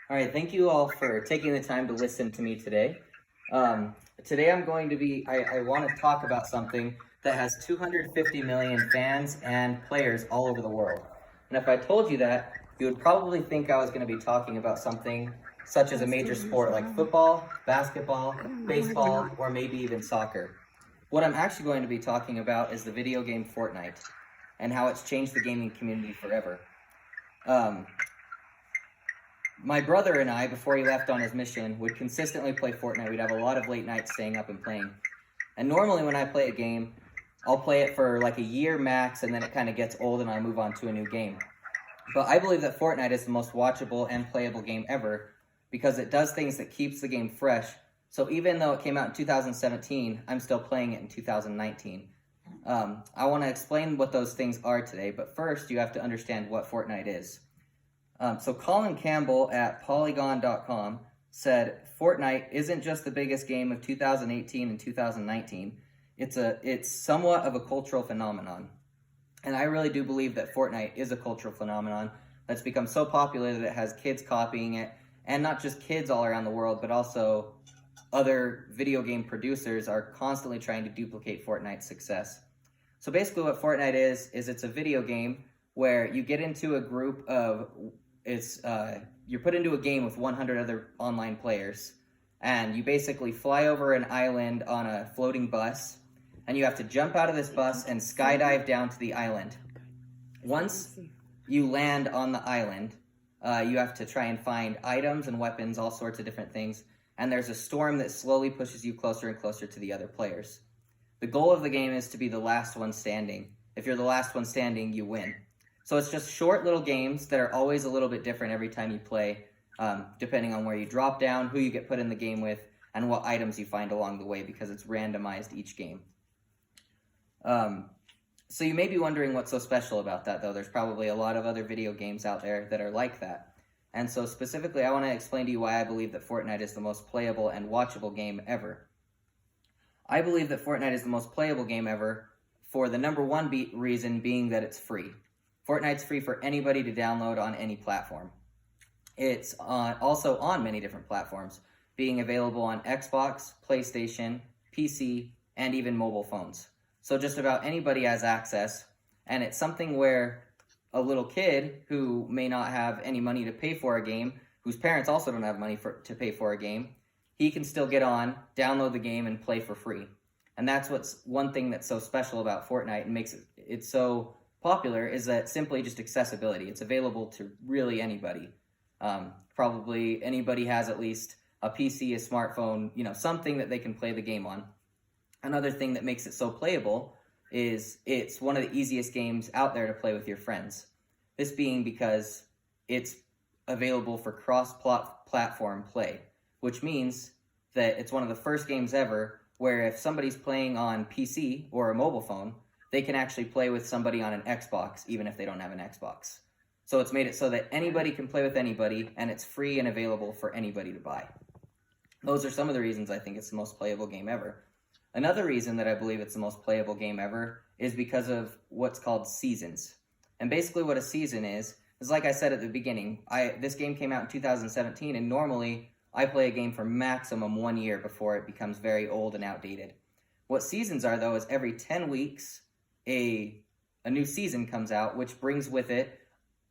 All right, thank you all for taking the time to listen to me today. Today I want to talk about something that has 250 million fans and players all over the world. And if I told you that, you would probably think I was going to be talking about something such as a major sport like football, basketball, baseball, or maybe even soccer. What I'm actually going to be talking about is the video game Fortnite and how it's changed the gaming community forever. Um, My brother and I, before he left on his mission, would consistently play Fortnite. We'd have a lot of late nights staying up and playing. And normally when I play a game, I'll play it for like a year max, and then it kind of gets old and I move on to a new game. But I believe that Fortnite is the most watchable and playable game ever because it does things that keeps the game fresh. So even though it came out in 2017, I'm still playing it in 2019. I want to explain what those things are today, but first you have to understand what Fortnite is. So Colin Campbell at Polygon.com said Fortnite isn't just the biggest game of 2018 and 2019. It's somewhat of a cultural phenomenon. And I really do believe that Fortnite is a cultural phenomenon that's become so popular that it has kids copying it, and not just kids all around the world, but also other video game producers are constantly trying to duplicate Fortnite's success. So basically what Fortnite is it's a video game where you get into a group of you're put into a game with 100 other online players, and you basically fly over an island on a floating bus, and you have to jump out of this bus and skydive down to the island. Once you land on the island, you have to try and find items and weapons, all sorts of different things, and there's a storm that slowly pushes you closer and closer to the other players. The goal of the game is to be the last one standing. If you're the last one standing, you win. So it's just short little games that are always a little bit different every time you play, depending on where you drop down, who you get put in the game with, and what items you find along the way, because it's randomized each game. So you may be wondering what's so special about that, though. There's probably a lot of other video games out there that are like that. And so specifically, I want to explain to you why I believe that Fortnite is the most playable and watchable game ever. I believe that Fortnite is the most playable game ever for the number one reason being that it's free. Fortnite's free for anybody to download on any platform. It's also on many different platforms, being available on Xbox, PlayStation, PC, and even mobile phones. So just about anybody has access, and it's something where a little kid who may not have any money to pay for a game, whose parents also don't have money to pay for a game, he can still get on, download the game, and play for free. And that's what's one thing that's so special about Fortnite and makes it so popular, is that simply just accessibility. It's available to really anybody. Probably anybody has at least a PC, a smartphone, something that they can play the game on. Another thing that makes it so playable is it's one of the easiest games out there to play with your friends. This being because it's available for cross-platform play, which means that it's one of the first games ever where if somebody's playing on PC or a mobile phone, they can actually play with somebody on an Xbox, even if they don't have an Xbox. So it's made it so that anybody can play with anybody, and it's free and available for anybody to buy. Those are some of the reasons I think it's the most playable game ever. Another reason that I believe it's the most playable game ever is because of what's called seasons. And basically what a season is like I said at the beginning, this game came out in 2017, and normally I play a game for maximum 1 year before it becomes very old and outdated. What seasons are, though, is every 10 weeks, a new season comes out, which brings with it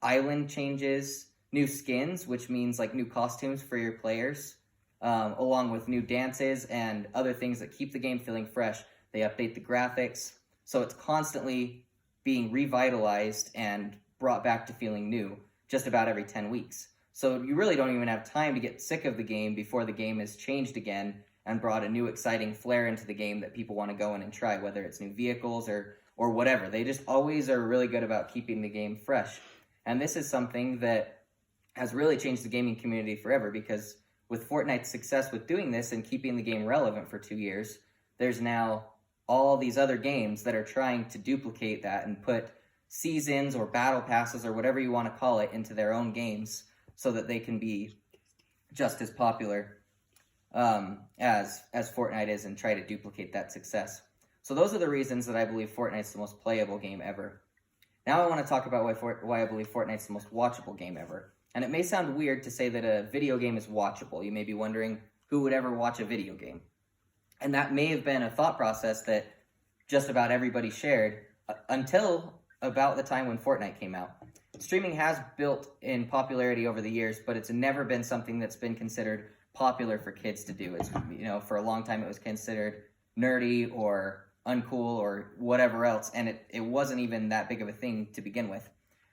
island changes, new skins, which means like new costumes for your players, along with new dances and other things that keep the game feeling fresh. They update the graphics, so it's constantly being revitalized and brought back to feeling new just about every 10 weeks. So you really don't even have time to get sick of the game before the game is changed again and brought a new exciting flair into the game that people want to go in and try, whether it's new vehicles or whatever. They just always are really good about keeping the game fresh. And this is something that has really changed the gaming community forever, because with Fortnite's success with doing this and keeping the game relevant for 2 years, there's now all these other games that are trying to duplicate that and put seasons or battle passes or whatever you want to call it into their own games so that they can be just as popular as Fortnite is and try to duplicate that success. So those are the reasons that I believe Fortnite's the most playable game ever. Now I want to talk about why I believe Fortnite's the most watchable game ever. And it may sound weird to say that a video game is watchable. You may be wondering, who would ever watch a video game? And that may have been a thought process that just about everybody shared until about the time when Fortnite came out. Streaming has built in popularity over the years, but it's never been something that's been considered popular for kids to do. It's, for a long time it was considered nerdy or uncool or whatever else, and it wasn't even that big of a thing to begin with.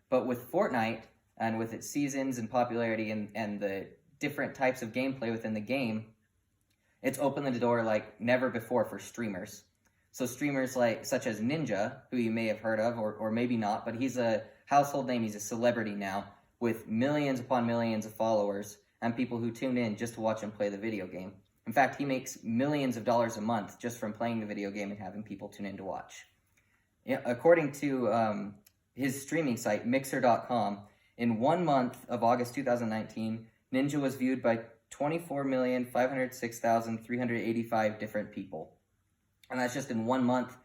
But with Fortnite, and with its seasons and popularity and the different types of gameplay within the game, it's opened the door like never before for streamers. So streamers such as Ninja, who you may have heard of, or maybe not, but he's a household name, he's a celebrity now, with millions upon millions of followers, and people who tune in just to watch him play the video game. In fact, he makes millions of dollars a month just from playing the video game and having people tune in to watch. According to his streaming site, Mixer.com, in 1 month of August 2019, Ninja was viewed by 24,506,385 different people. And that's just in 1 month,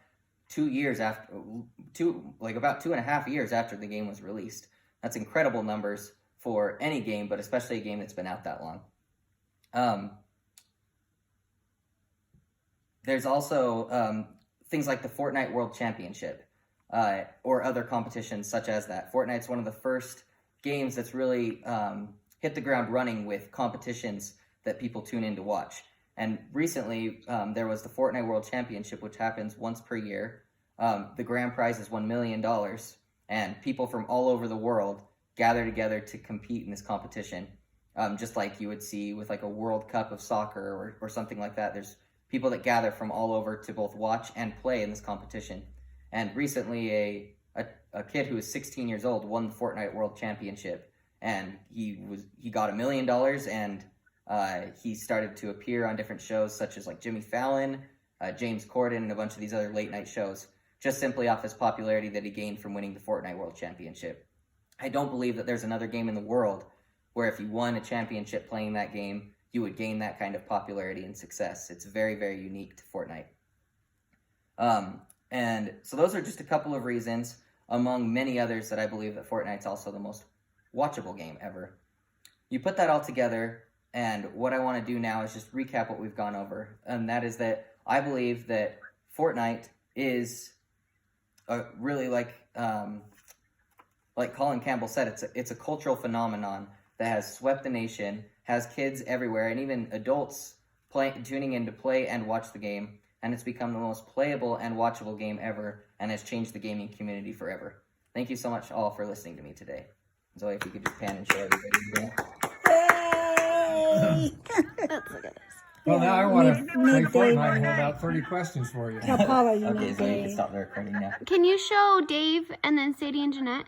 2 years after, about 2.5 years after the game was released. That's incredible numbers for any game, but especially a game that's been out that long. There's also things like the Fortnite World Championship or other competitions such as that. Fortnite's one of the first games that's really hit the ground running with competitions that people tune in to watch. And recently, there was the Fortnite World Championship, which happens once per year. The grand prize is $1 million, and people from all over the world gather together to compete in this competition. Just like you would see with like a World Cup of soccer or something like that. There's people that gather from all over to both watch and play in this competition. And recently, a kid who was 16 years old won the Fortnite World Championship, and he got $1 million, and he started to appear on different shows such as like Jimmy Fallon, James Corden, and a bunch of these other late night shows, just simply off his popularity that he gained from winning the Fortnite World Championship. I don't believe that there's another game in the world where if you won a championship playing that game, you would gain that kind of popularity and success. It's very, very unique to Fortnite. And so those are just a couple of reasons, among many others, that I believe that Fortnite's also the most watchable game ever. You put that all together, and what I want to do now is just recap what we've gone over, and that is that I believe that Fortnite is really like Colin Campbell said, it's a cultural phenomenon that has swept the nation, has kids everywhere, and even adults tuning in to play and watch the game, and it's become the most playable and watchable game ever, and has changed the gaming community forever. Thank you so much all for listening to me today. Zoe, if you could just pan and show everybody again. Yay! Let's look at this. Well, now I want to play Fortnite and hold out 30 questions for you. Tell Paula you Okay, need so you can Dave. stop the recording now. Can you show Dave and then Sadie and Jeanette?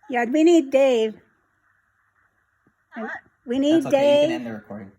Yeah, we need Dave. We need That's okay, you can Dave. end the recording.